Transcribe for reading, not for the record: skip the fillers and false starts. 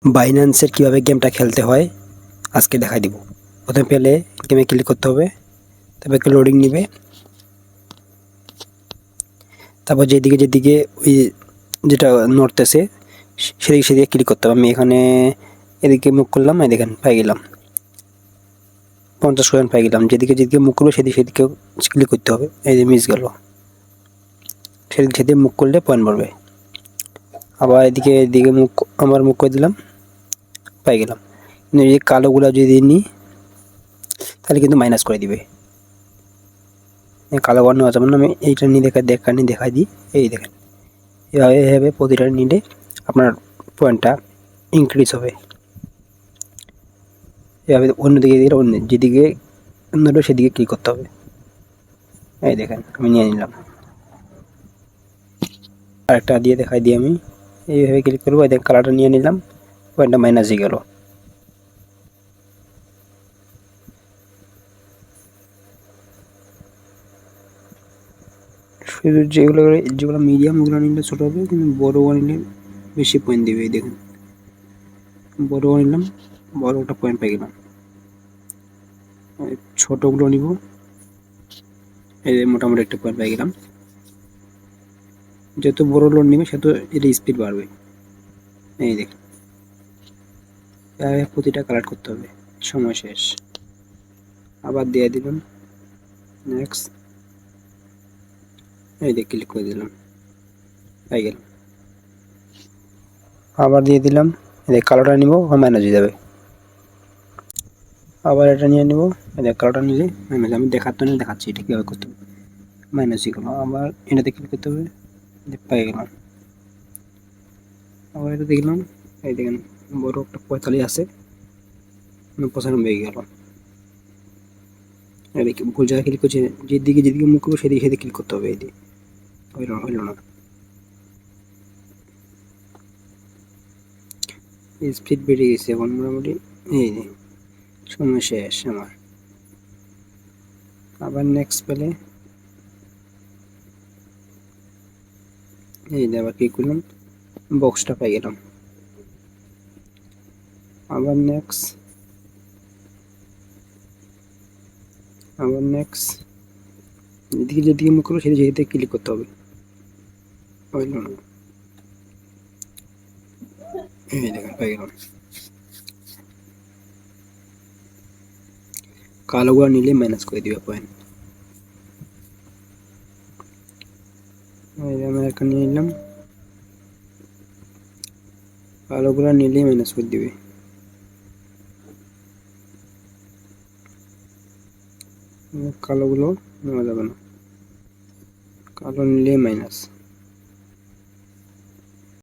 বাইন্যান্সের কীভাবে গেমটা খেলতে হয় আজকে দেখাই দিব। প্রথমে পেলে গেমে ক্লিক করতে হবে, তারপর একটু লোডিং নেবে, তারপর যেদিকে ওই যেটা নড়তেছে সেদিকে ক্লিক করতে হবে। আমি এখানে এদিকে মুখ করলাম, এই দেখেন পাই গেলাম 50 কয়েন পাই গেলাম। যেদিকে মুখ করবো সেদিকে ক্লিক করতে হবে। এই যে মিস গেল, সেদিকে মুখ করলে পয়েন্ট বাড়বে। আবার এদিকে মুখ করে দিলাম, পাই গেলাম। কিন্তু এই কালোগুলা যদি নিই তাহলে কিন্তু মাইনাস করে দিবে। কালো ঘর নেওয়া যাবে না। আমি এইটা নিয়ে দেখাই দিই। এই দেখেন, এভাবে প্রতিটা নিলে আপনার পয়েন্টটা ইনক্রিজ হবে। এভাবে অন্যদিকে দিলে যেদিকে অন্যটা সেদিকে ক্লিক করতে হবে। এই দেখেন আমি নিয়ে নিলাম। আরেকটা দিয়ে দেখাই দিই আমি। এইভাবে ক্লিক করবো, এই দেখেন কালারটা নিয়ে নিলাম, পয়েন্টটা মাইনাস হয়ে গেল। শুধু যেগুলো মিডিয়াম ওগুলো নিলে ছোটো হবে, কিন্তু বড়ো নিলে বেশি পয়েন্ট দেবে। এই দেখুন বড় নিলাম, বড় একটা পয়েন্ট পেয়ে গেলাম। ছোটোগুলো নিব, এই মোটামুটি একটা পয়েন্ট পেয়ে গেলাম। যত বড় লোড নেবে তত এর স্পিড বাড়বে। এই দেখুন প্রতিটা কালেক্ট করতে হবে। সময় শেষ, আবার দিয়ে দিলাম নেক্সট। এই দিয়ে ক্লিক করে দিলাম, পেয়ে গেলাম। আবার দিয়ে দিলাম, এই কালোটা নিব, মাইনাস হয়ে যাবে। আবার এটা নিয়ে নেব, এই কালোটা নিলে মাইনাস। আমি দেখাচ্ছি এটা কীভাবে করতে হবে। মাইনাস হয়ে গেল। আবার এটাতে ক্লিক করতে হবে, পেয়ে গেলাম। আবার এটা দেখলাম, এই দেখেন বড় একটা 45 আছে, 95 হয়ে গেল। ভুল জায়গায় ক্লিক করছে, যেদিকে মুখ করবো সেদিকে ক্লিক করতে হবে। এই দিকে হইল না, স্পিড বেড়ে গেছে এখন মোটামুটি। এই যে সময় শেষ আমার। আবার নেক্সট পেলে এই যে আবার ক্লিক করলাম, বক্সটা পাই গেলাম। আবার নেক্সট, যেদিকে মুখ করবো সেদিকে ক্লিক করতে হবে। হইল না, এই দেখেন পাই গেলাম। কালোগুলো নিলে মাইনাস করে দিবে পয়েন্ট। আমি একটা নিয়ে নিলাম, কালোগুলো নিলেই মাইনাস করে দিবে। কালোগুলো নেওয়া যাবে না, কালো নিলে মাইনাস।